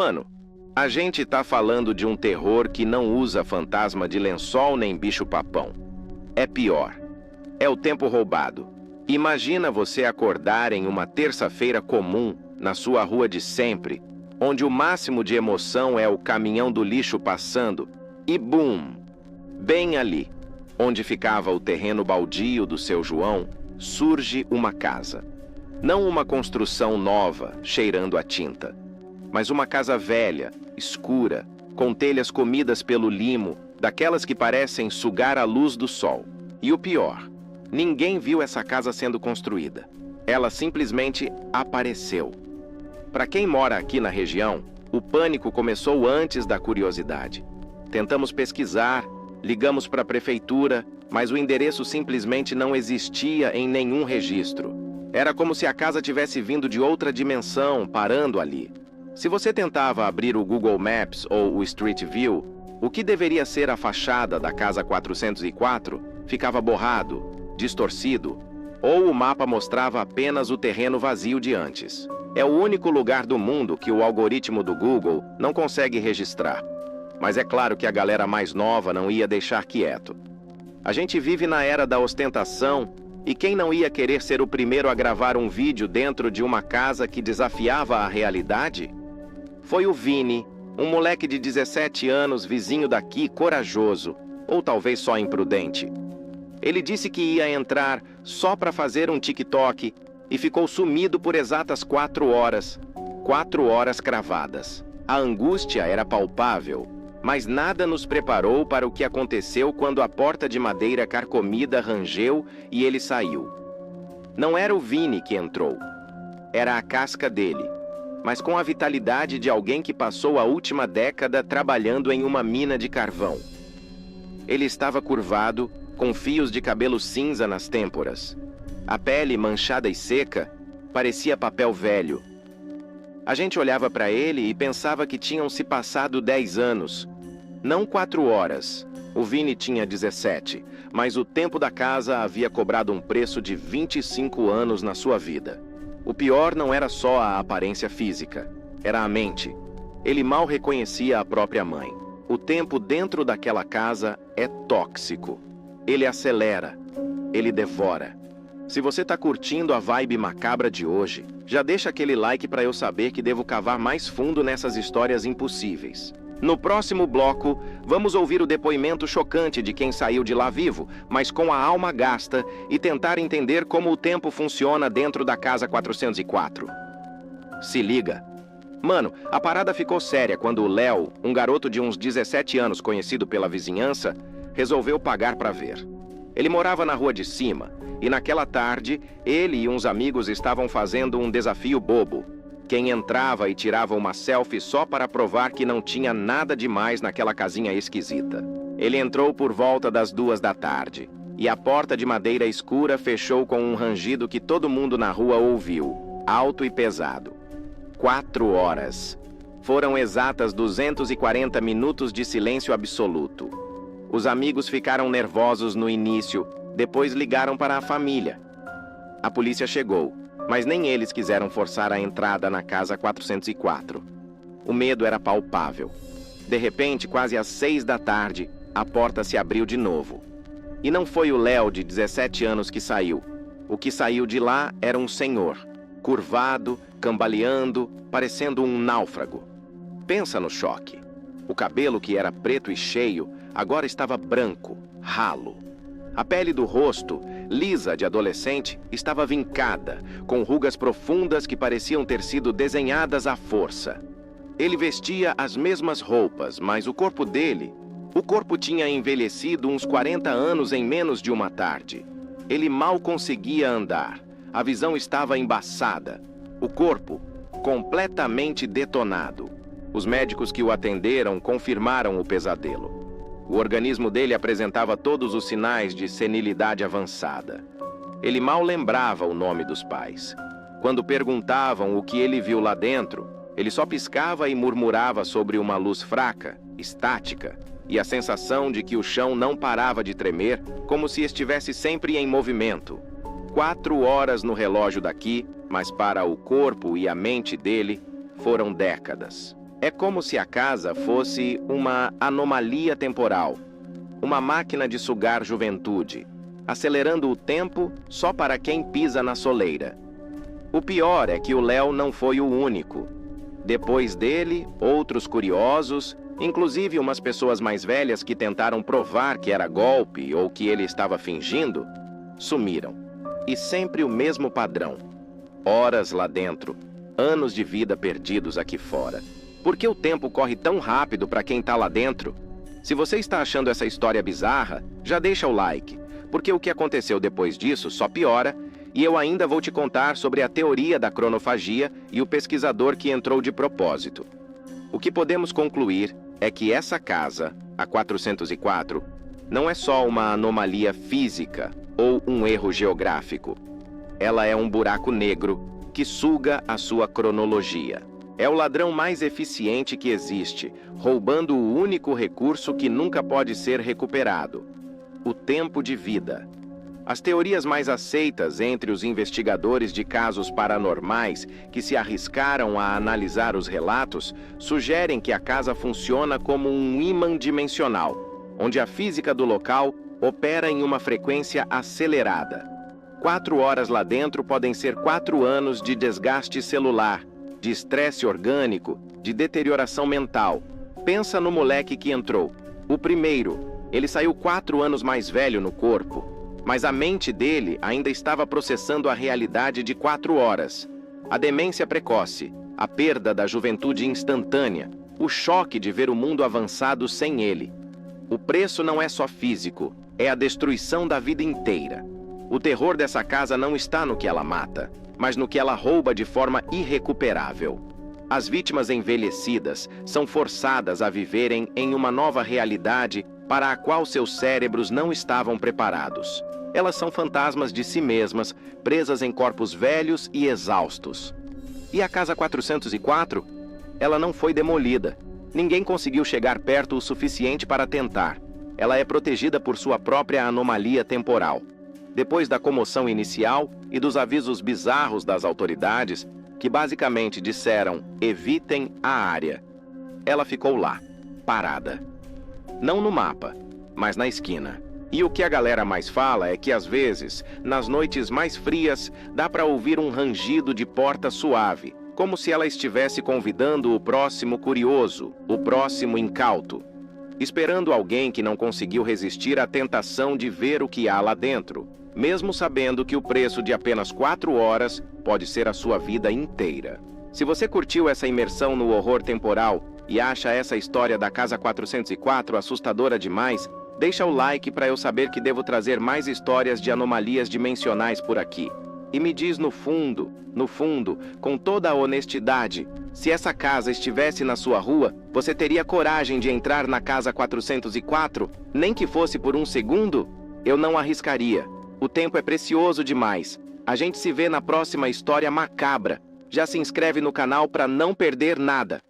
Mano, a gente tá falando de um terror que não usa fantasma de lençol nem bicho-papão. É pior. É o tempo roubado. Imagina você acordar em uma terça-feira comum, na sua rua de sempre, onde o máximo de emoção é o caminhão do lixo passando, e bum! Bem ali, onde ficava o terreno baldio do seu João, surge uma casa. Não uma construção nova, cheirando a tinta, mas uma casa velha, escura, com telhas comidas pelo limo, daquelas que parecem sugar a luz do sol. E o pior, ninguém viu essa casa sendo construída. Ela simplesmente apareceu. Para quem mora aqui na região, o pânico começou antes da curiosidade. Tentamos pesquisar, ligamos para a prefeitura, mas o endereço simplesmente não existia em nenhum registro. Era como se a casa tivesse vindo de outra dimensão, parando ali. Se você tentava abrir o Google Maps ou o Street View, o que deveria ser a fachada da casa 404 ficava borrado, distorcido, ou o mapa mostrava apenas o terreno vazio de antes. É o único lugar do mundo que o algoritmo do Google não consegue registrar. Mas é claro que a galera mais nova não ia deixar quieto. A gente vive na era da ostentação, e quem não ia querer ser o primeiro a gravar um vídeo dentro de uma casa que desafiava a realidade? Foi o Vini, um moleque de 17 anos, vizinho daqui, corajoso, ou talvez só imprudente. Ele disse que ia entrar só para fazer um TikTok e ficou sumido por exatas 4 horas. 4 horas cravadas. A angústia era palpável, mas nada nos preparou para o que aconteceu quando a porta de madeira carcomida rangeu e ele saiu. Não era o Vini que entrou. Era a casca dele, mas com a vitalidade de alguém que passou a última década trabalhando em uma mina de carvão. Ele estava curvado, com fios de cabelo cinza nas têmporas. A pele manchada e seca parecia papel velho. A gente olhava para ele e pensava que tinham se passado 10 anos. Não 4 horas. O Vini tinha 17, mas o tempo da casa havia cobrado um preço de 25 anos na sua vida. O pior não era só a aparência física, era a mente. Ele mal reconhecia a própria mãe. O tempo dentro daquela casa é tóxico. Ele acelera, ele devora. Se você tá curtindo a vibe macabra de hoje, já deixa aquele like para eu saber que devo cavar mais fundo nessas histórias impossíveis. No próximo bloco, vamos ouvir o depoimento chocante de quem saiu de lá vivo, mas com a alma gasta, e tentar entender como o tempo funciona dentro da casa 404. Se liga. Mano, a parada ficou séria quando o Léo, um garoto de uns 17 anos conhecido pela vizinhança, resolveu pagar para ver. Ele morava na rua de cima, e naquela tarde, ele e uns amigos estavam fazendo um desafio bobo. Quem entrava e tirava uma selfie só para provar que não tinha nada demais naquela casinha esquisita. Ele entrou por volta das 2 da tarde, e a porta de madeira escura fechou com um rangido que todo mundo na rua ouviu, alto e pesado. 4 horas. Foram exatas 240 minutos de silêncio absoluto. Os amigos ficaram nervosos no início, depois ligaram para a família. A polícia chegou, mas nem eles quiseram forçar a entrada na casa 404. O medo era palpável. De repente, quase às 6 da tarde, a porta se abriu de novo. E não foi o Léo de 17 anos que saiu. O que saiu de lá era um senhor, curvado, cambaleando, parecendo um náufrago. Pensa no choque. O cabelo, que era preto e cheio, agora estava branco, ralo. A pele do rosto, lisa de adolescente, estava vincada, com rugas profundas que pareciam ter sido desenhadas à força. Ele vestia as mesmas roupas, mas o corpo tinha envelhecido uns 40 anos em menos de uma tarde. Ele mal conseguia andar, a visão estava embaçada, o corpo completamente detonado. Os médicos que o atenderam confirmaram o pesadelo. O organismo dele apresentava todos os sinais de senilidade avançada. Ele mal lembrava o nome dos pais. Quando perguntavam o que ele viu lá dentro, ele só piscava e murmurava sobre uma luz fraca, estática, e a sensação de que o chão não parava de tremer, como se estivesse sempre em movimento. 4 horas no relógio daqui, mas para o corpo e a mente dele, foram décadas. É como se a casa fosse uma anomalia temporal, uma máquina de sugar juventude, acelerando o tempo só para quem pisa na soleira. O pior é que o Léo não foi o único. Depois dele, outros curiosos, inclusive umas pessoas mais velhas que tentaram provar que era golpe ou que ele estava fingindo, sumiram. E sempre o mesmo padrão. Horas lá dentro, anos de vida perdidos aqui fora. Por que o tempo corre tão rápido para quem está lá dentro? Se você está achando essa história bizarra, já deixa o like, porque o que aconteceu depois disso só piora, e eu ainda vou te contar sobre a teoria da cronofagia e o pesquisador que entrou de propósito. O que podemos concluir é que essa casa, a 404, não é só uma anomalia física ou um erro geográfico. Ela é um buraco negro que suga a sua cronologia. É o ladrão mais eficiente que existe, roubando o único recurso que nunca pode ser recuperado: o tempo de vida. As teorias mais aceitas entre os investigadores de casos paranormais que se arriscaram a analisar os relatos sugerem que a casa funciona como um ímã dimensional, onde a física do local opera em uma frequência acelerada. 4 horas lá dentro podem ser 4 anos de desgaste celular, de estresse orgânico, de deterioração mental. Pensa no moleque que entrou. O primeiro, ele saiu 4 anos mais velho no corpo, mas a mente dele ainda estava processando a realidade de 4 horas. A demência precoce, a perda da juventude instantânea, o choque de ver o mundo avançado sem ele. O preço não é só físico, é a destruição da vida inteira. O terror dessa casa não está no que ela mata, mas no que ela rouba de forma irrecuperável. As vítimas envelhecidas são forçadas a viverem em uma nova realidade para a qual seus cérebros não estavam preparados. Elas são fantasmas de si mesmas, presas em corpos velhos e exaustos. E a casa 404? Ela não foi demolida. Ninguém conseguiu chegar perto o suficiente para tentar. Ela é protegida por sua própria anomalia temporal. Depois da comoção inicial e dos avisos bizarros das autoridades, que basicamente disseram: evitem a área, ela ficou lá, parada. Não no mapa, mas na esquina. E o que a galera mais fala é que às vezes, nas noites mais frias, dá para ouvir um rangido de porta suave, como se ela estivesse convidando o próximo curioso, o próximo incauto, esperando alguém que não conseguiu resistir à tentação de ver o que há lá dentro, mesmo sabendo que o preço de apenas 4 horas pode ser a sua vida inteira. Se você curtiu essa imersão no horror temporal e acha essa história da Casa 404 assustadora demais, deixa o like para eu saber que devo trazer mais histórias de anomalias dimensionais por aqui. E me diz no fundo, com toda a honestidade, se essa casa estivesse na sua rua, você teria coragem de entrar na Casa 404, nem que fosse por 1 segundo? Eu não arriscaria. O tempo é precioso demais. A gente se vê na próxima história macabra. Já se inscreve no canal para não perder nada.